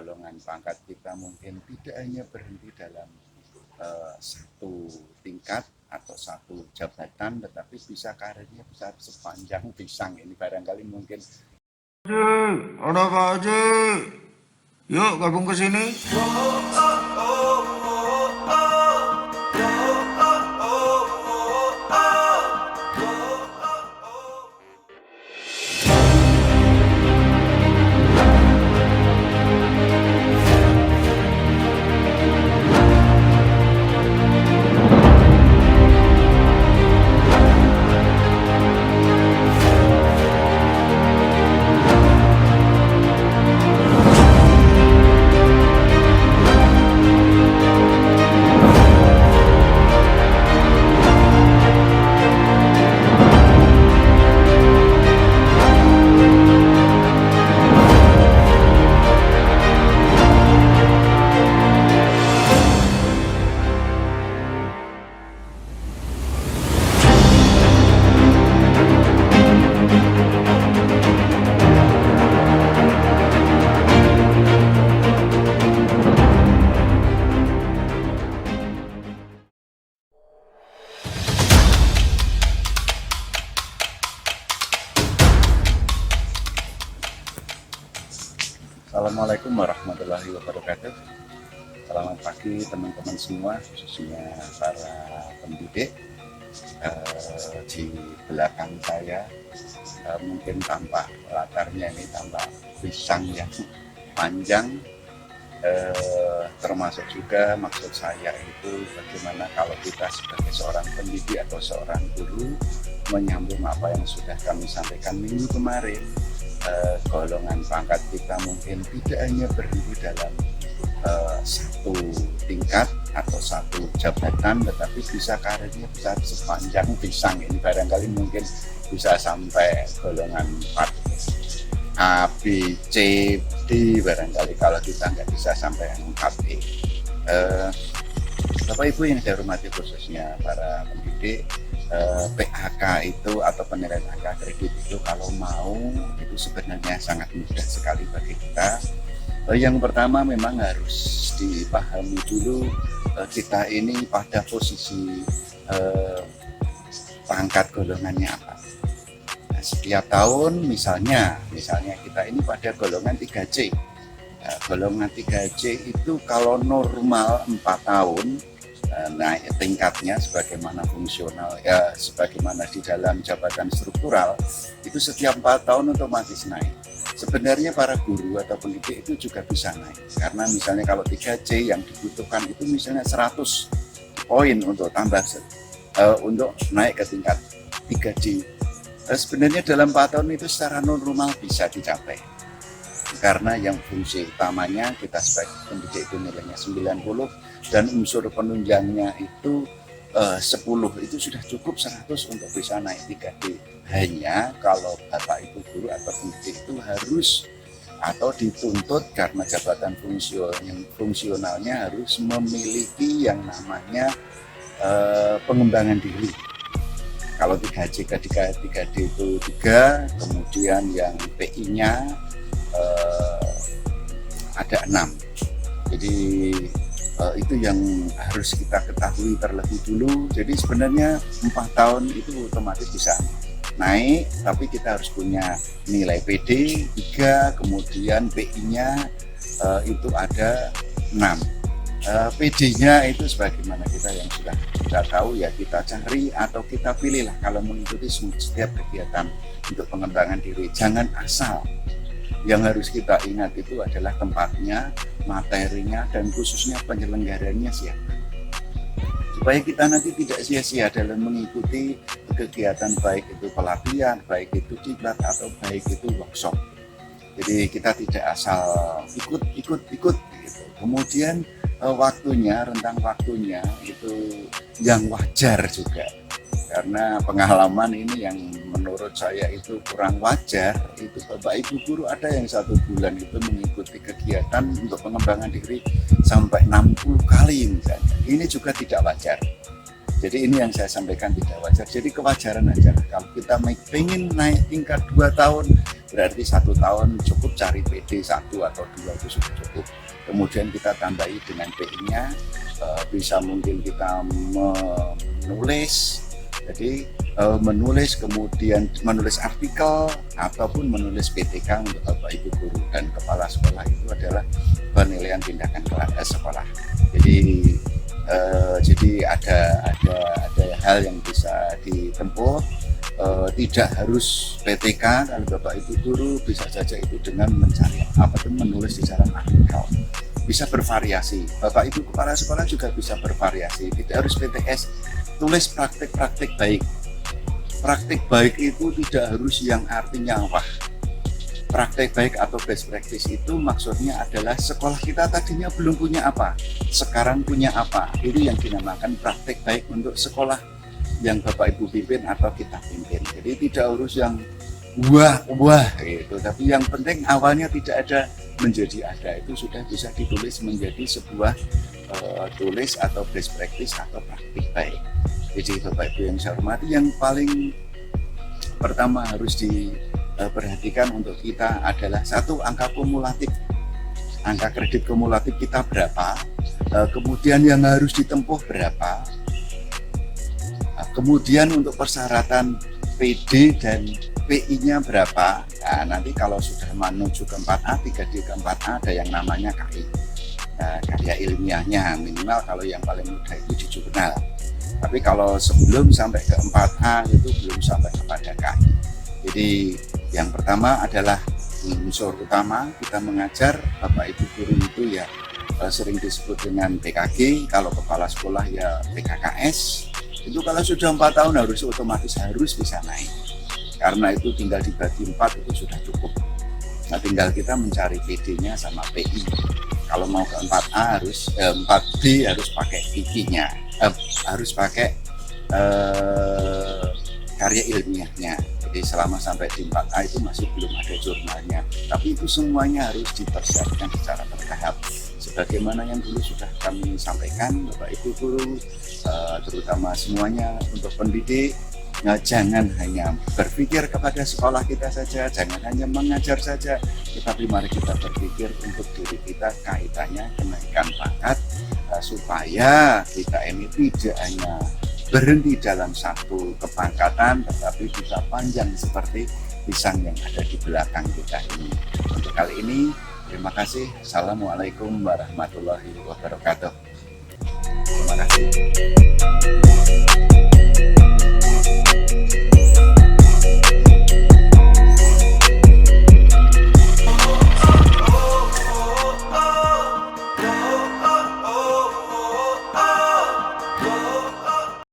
golongan pangkat kita mungkin tidak hanya berhenti dalam satu tingkat atau satu jabatan, tetapi bisa karirnya bisa sepanjang pisang ini. Barangkali mungkin Ada Pak Haji, yuk gabung ke sini. Assalamualaikum warahmatullahi wabarakatuh. Selamat pagi teman-teman semua, khususnya para pendidik. Di belakang saya mungkin tampak latarnya ini tampak pisang yang panjang, termasuk juga maksud saya itu bagaimana kalau kita sebagai seorang pendidik atau seorang guru menyambung apa yang sudah kami sampaikan minggu kemarin. Golongan pangkat kita mungkin tidak hanya berhenti dalam satu tingkat atau satu jabatan, tetapi bisa karirnya bisa sepanjang pisang ini. Barangkali mungkin bisa sampai golongan 4 A, B, C, D, barangkali kalau kita nggak bisa sampai 4E. Bapak Ibu yang saya hormati, khususnya para pendidik, PAK itu atau penilaian angka kredit itu kalau mau itu sebenarnya sangat mudah sekali bagi kita. Yang pertama memang harus dipahami dulu kita ini pada posisi pangkat golongannya apa. Nah, setiap tahun misalnya kita ini pada golongan 3C. Nah, golongan 3C itu kalau normal 4 tahun naik tingkatnya sebagaimana fungsional ya, sebagaimana di dalam jabatan struktural itu setiap 4 tahun otomatis naik. Sebenarnya para guru atau pendidik itu juga bisa naik, karena misalnya kalau 3C yang dibutuhkan itu misalnya 100 poin untuk tambah untuk naik ke tingkat 3D. Sebenarnya dalam 4 tahun itu secara normal bisa dicapai, karena yang fungsi utamanya kita sebagai pendidik itu nilainya 90 dan unsur penunjangnya itu 10, itu sudah cukup 100 untuk bisa naik 3D. Hanya kalau Bapak Ibu guru atau pendidik itu harus atau dituntut karena jabatan fungsionalnya harus memiliki yang namanya pengembangan diri. Kalau 3C ke 3D itu 3, kemudian yang PI-nya ada 6. Jadi itu yang harus kita ketahui terlebih dulu. Jadi sebenarnya 4 tahun itu otomatis bisa naik, tapi kita harus punya nilai PD 3, kemudian PI-nya itu ada 6. PD-nya itu sebagaimana kita yang sudah kita tahu ya, kita cari atau kita pilihlah kalau mengikuti setiap kegiatan untuk pengembangan diri. Jangan asal. Yang harus kita ingat itu adalah tempatnya, materinya, dan khususnya penyelenggaranya siapa. Supaya kita nanti tidak sia-sia dalam mengikuti kegiatan, baik itu pelatihan, baik itu diklat, atau baik itu workshop. Jadi kita tidak asal ikut gitu. Kemudian rentang waktunya itu yang wajar juga. Karena pengalaman ini yang menurut saya itu kurang wajar, itu Bapak Ibu guru ada yang 1 bulan itu mengikuti kegiatan untuk pengembangan diri sampai 60 kali misalnya. Ini juga tidak wajar. Jadi ini yang saya sampaikan tidak wajar. Jadi kewajaran aja. Kalau kita pengen naik tingkat 2 tahun, berarti 1 tahun cukup cari PD 1 atau 2 itu sudah cukup. Kemudian kita tambahi dengan PI-nya, bisa mungkin kita menulis, jadi menulis, kemudian menulis artikel ataupun menulis PTK untuk Bapak Ibu guru dan kepala sekolah. Itu adalah penilaian tindakan sekolah. Jadi ada hal yang bisa ditempuh, tidak harus PTK. Kalau Bapak Ibu guru bisa saja itu dengan mencari menulis di dalam artikel, bisa bervariasi. Bapak Ibu kepala sekolah juga bisa bervariasi, tidak harus PTS. Tulis praktik-praktik baik. Praktik baik itu tidak harus yang artinya wah. Praktek baik atau best practice itu maksudnya adalah sekolah kita tadinya belum punya apa, sekarang punya apa. Itu yang dinamakan praktek baik untuk sekolah yang Bapak Ibu pimpin atau kita pimpin. Jadi tidak harus yang wah gitu, tapi yang penting awalnya tidak ada menjadi ada, itu sudah bisa ditulis menjadi sebuah tulis atau best practice atau praktik baik. Jadi Bapak Ibu yang saya hormati, yang paling pertama harus diperhatikan untuk kita adalah satu, angka kumulatif, angka kredit kumulatif kita berapa, kemudian yang harus ditempuh berapa, kemudian untuk persyaratan PD dan PI-nya berapa. Nah, nanti kalau sudah menuju ke 4A, 3D ke 4A ada yang namanya KI, karya ilmiahnya minimal kalau yang paling mudah itu di jurnal. Tapi kalau sebelum sampai ke 4A itu belum sampai kepada KI. Jadi yang pertama adalah unsur utama kita mengajar Bapak Ibu guru itu ya sering disebut dengan PKG, kalau kepala sekolah ya PKKS. Itu kalau sudah 4 tahun harus otomatis harus bisa naik. Karena itu tinggal dibagi 4 itu sudah cukup. Nah, tinggal kita mencari PD-nya sama PI. Kalau mau ke 4A harus 4B harus pakai PI-nya, harus pakai karya ilmiahnya. Jadi selama sampai di 4A itu masih belum ada jurnalnya. Tapi itu semuanya harus dipersiapkan secara bertahap. Sebagaimana yang dulu sudah kami sampaikan, Bapak Ibu guru, terutama semuanya untuk pendidik, jangan hanya berpikir kepada sekolah kita saja, jangan hanya mengajar saja, tetapi mari kita berpikir untuk diri kita, kaitannya kenaikan pangkat, supaya kita ini tidak hanya berhenti dalam satu kepangkatan, tetapi bisa panjang seperti pisang yang ada di belakang kita ini. Untuk kali ini, terima kasih. Assalamualaikum warahmatullahi wabarakatuh. Terima kasih.